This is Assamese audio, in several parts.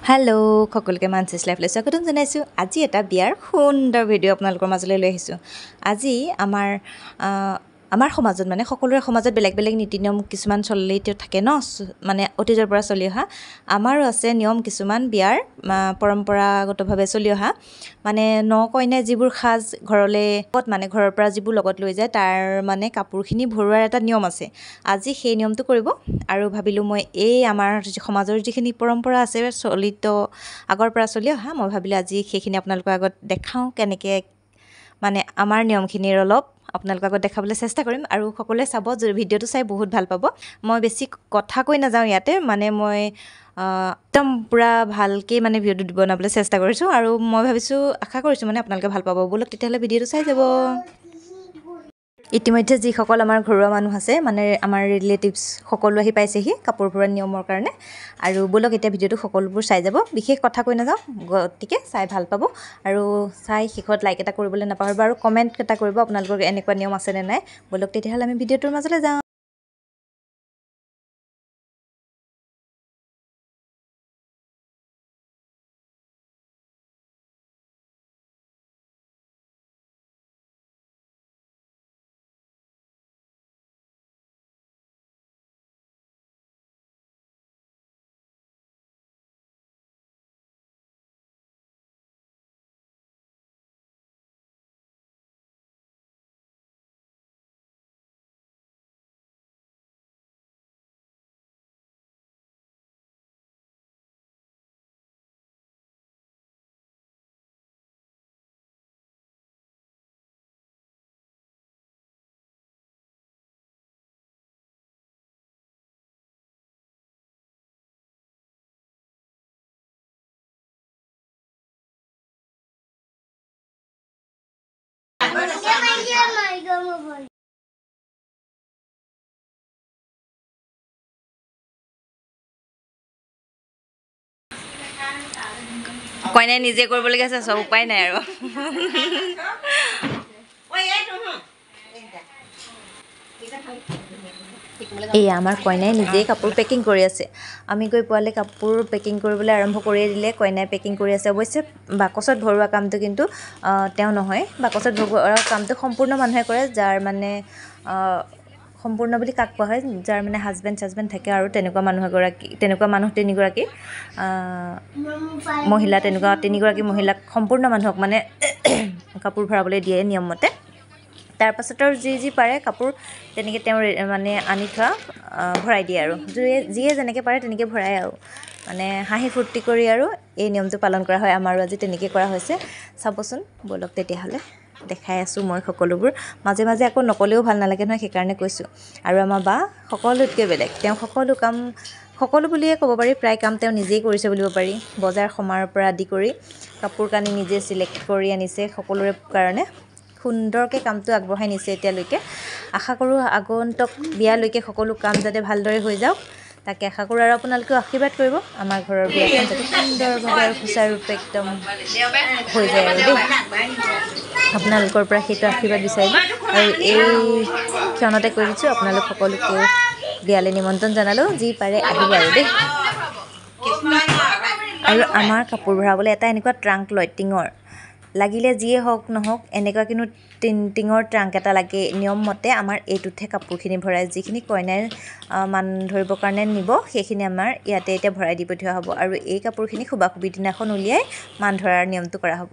হেল্ল' সকলোকে মানচিছ লাইফলৈ স্বাগতম জনাইছোঁ। আজি এটা বিয়াৰ সুন্দৰ ভিডিঅ' আপোনালোকৰ মাজলৈ লৈ আহিছোঁ। আজি আমাৰ সমাজত মানে সকলোৰে সমাজত বেলেগ বেলেগ নীতি নিয়ম কিছুমান চলি থাকে ন, মানে অতীজৰ পৰা চলি অহা। আমাৰো আছে নিয়ম কিছুমান বিয়াৰ পৰম্পৰাগতভাৱে চলি অহা। মানে ন কইনাই যিবোৰ সাজ ঘৰলৈ মানে ঘৰৰ পৰা যিবোৰ লগত লৈ যায় তাৰ মানে কাপোৰখিনি ভৰোৱাৰ এটা নিয়ম আছে। আজি সেই নিয়মটো কৰিব আৰু ভাবিলোঁ মই এই আমাৰ সমাজৰ যিখিনি পৰম্পৰা আছে চলিত আগৰ পৰা চলি অহা, মই ভাবিলোঁ আজি সেইখিনি আপোনালোকৰ আগত দেখাওঁ কেনেকৈ মানে আমাৰ নিয়মখিনিৰ অলপ আপোনালোকৰ আগত দেখাবলৈ চেষ্টা কৰিম। আৰু সকলোৱে চাব, ভিডিঅ'টো চাই বহুত ভাল পাব। মই বেছি কথা কৈ নাযাওঁ ইয়াতে, মানে মই একদম পূৰা ভালকৈ মানে ভিডিঅ'টো বনাবলৈ চেষ্টা কৰিছোঁ আৰু মই ভাবিছোঁ আশা কৰিছোঁ মানে আপোনালোকে ভাল পাব। ব'লক তেতিয়াহ'লে ভিডিঅ'টো চাই যাব। ইতিমধ্যে যিসকল আমাৰ ঘৰুৱা মানুহ আছে, মানে আমাৰ ৰিলেটিভছ সকলো আহি পাইছেহি কাপোৰ ভৰোৱা নিয়মৰ কাৰণে। আৰু ব'লক এতিয়া ভিডিঅ'টো সকলোবোৰ চাই যাব। বিশেষ কথা কৈ নাযাওঁ, গতিকে চাই ভাল পাব আৰু চাই শেষত লাইক এটা কৰিবলৈ নাপাহৰিব আৰু কমেণ্ট এটা কৰিব আপোনালোকৰ এনেকুৱা নিয়ম আছেনে নাই। ব'লক তেতিয়াহ'লে আমি ভিডিঅ'টোৰ মাজলৈ যাওঁ। কইনাই নিজে কৰিবলগীয়া আছে, চব উপায় নাই আৰু। এয়া আমাৰ কইনাই নিজেই কাপোৰ পেকিং কৰি আছে। আমি গৈ পোৱালে কাপোৰ পেকিং কৰিবলৈ আৰম্ভ কৰিয়ে দিলে। কইনাই পেকিং কৰি আছে। অৱশ্যে বাকচত ভৰোৱা কামটো কিন্তু তেওঁ নহয়। বাকচত ভৰোৱা কামটো সম্পূৰ্ণ মানুহে কৰে, যাৰ মানে সম্পূৰ্ণ বুলি কাক কোৱা হয়, যাৰ মানে হাজবেণ্ড থাকে আৰু তেনেকুৱা মানুহ তিনিগৰাকী মহিলা, তেনেকুৱা তিনিগৰাকী মহিলাক সম্পূৰ্ণ মানুহক মানে কাপোৰ ভৰাবলৈ দিয়ে নিয়মমতে। তাৰপাছত আৰু যি পাৰে কাপোৰ তেনেকৈ তেওঁ মানে আনি থোৱা ভৰাই দিয়ে আৰু যিয়ে যেনেকৈ পাৰে তেনেকৈ ভৰাই আৰু মানে হাঁহি ফূৰ্তি কৰি আৰু এই নিয়মটো পালন কৰা হয়। আমাৰো আজি তেনেকৈ কৰা হৈছে। চাবচোন, ব'লক তেতিয়াহ'লে দেখাই আছোঁ মই সকলোবোৰ। মাজে মাজে আকৌ নকলেও ভাল নালাগে নহয়, সেইকাৰণে কৈছোঁ। আৰু আমাৰ বা সকলোতকৈ বেলেগ, তেওঁ সকলো বুলিয়ে ক'ব পাৰি, প্ৰায় কাম তেওঁ নিজেই কৰিছে বুলিব পাৰি। বজাৰ সমাৰৰ পৰা আদি কৰি কাপোৰ কানি নিজে চিলেক্ট কৰি আনিছে সকলোৰে কাৰণে। সুন্দৰকৈ কামটো আগবঢ়াই নিছে এতিয়ালৈকে। আশা কৰোঁ আগন্তুক বিয়ালৈকে সকলো কাম যাতে ভালদৰে হৈ যাওক, তাকে আশা কৰোঁ। আৰু আপোনালোকেও আশীৰ্বাদ কৰিব আমাৰ ঘৰৰ বিয়াখন যাতে সুন্দৰভাৱে আৰু সুচাৰুৰূপে একদম হৈ যায় আৰু দেই। আপোনালোকৰ পৰা সেইটো আশীৰ্বাদ বিচাৰিলোঁ আৰু এই ক্ষণতে কৈ দিছোঁ, আপোনালোক সকলোকে বিয়ালৈ নিমন্ত্ৰণ জনালেও যি পাৰে আহিব আৰু দেই। আৰু আমাৰ কাপোৰ ভৰাবলৈ এটা এনেকুৱা ট্ৰাংক লয় টিঙৰ, লাগিলে যিয়ে হওক নহওক এনেকুৱা কিন্তু টিঙৰ ট্ৰাংক এটা লাগে। নিয়ম মতে আমাৰ এইটোতহে কাপোৰখিনি ভৰাই, যিখিনি কইনাই মান ধৰিবৰ কাৰণে নিব সেইখিনি আমাৰ ইয়াতে এতিয়া ভৰাই দি পঠিওৱা হ'ব। আৰু এই কাপোৰখিনি খুবাখুবিৰ দিনাখন উলিয়াই মান ধৰাৰ নিয়মটো কৰা হ'ব।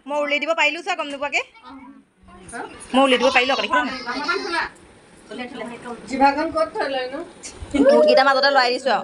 মই উলিয়াই দিব পাৰিলো চা গম নোপোৱাকে মই উলিয়াই দিব পাৰিলো আকৌ জিভাখন ক'ত থৈ লৈ নো মুৰ্গীটা মাজতে লৰাই দিছো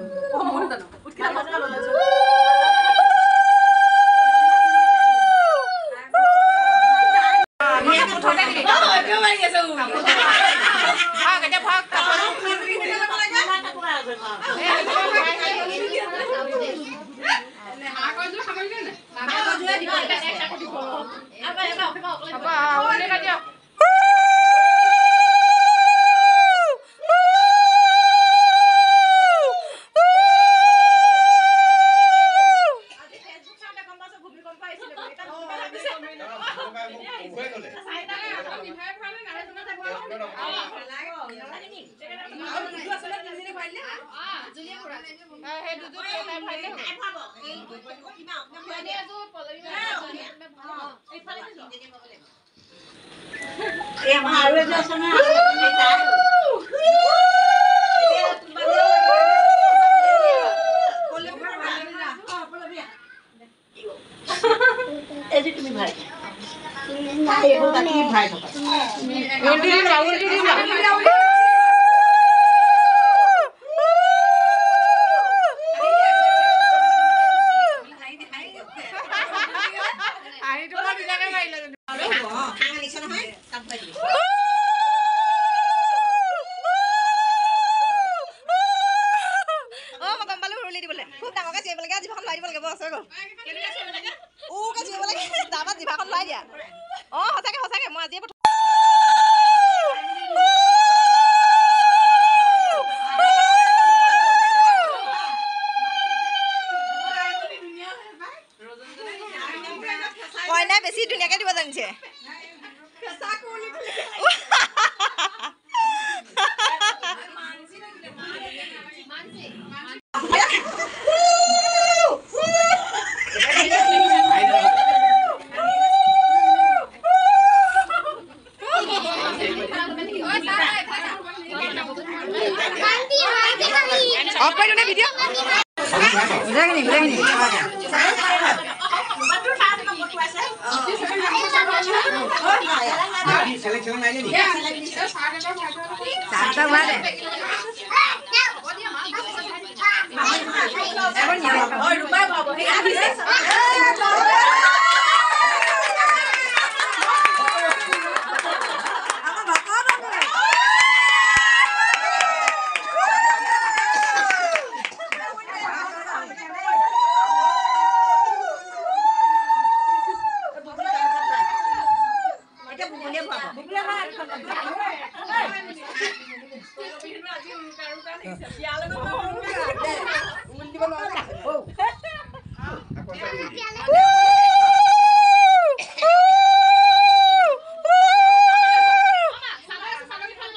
অফ কৰি দিওঁ ভিডিঅ'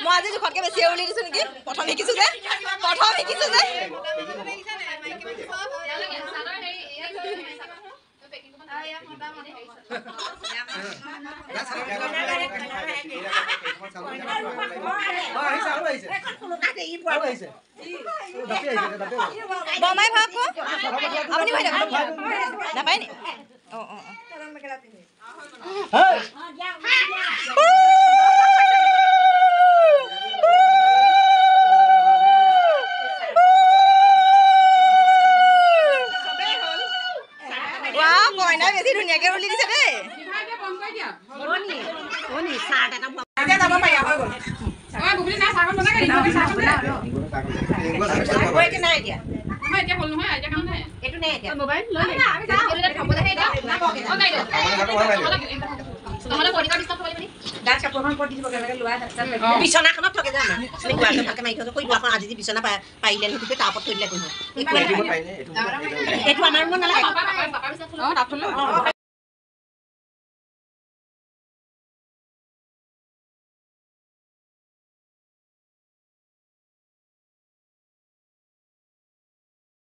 মই আজি জোখতকৈ বেছি উলিয়াই দিছোঁ নেকি প্ৰথম শিকিছোঁ যে বমাই ভাগ আপুনি ভাই নাপায় নি কইনা বেছি ধুনীয়াকৈ উলি দিছে দেই বিছনাখনত থাকে জানো ভালকে মাৰি থৈছো কৈ দুৱাখন আজি বিছনা পাৰিলে সেইটো তাৰ ওপৰত থৈ দিলে এইটো আমাৰ নালাগে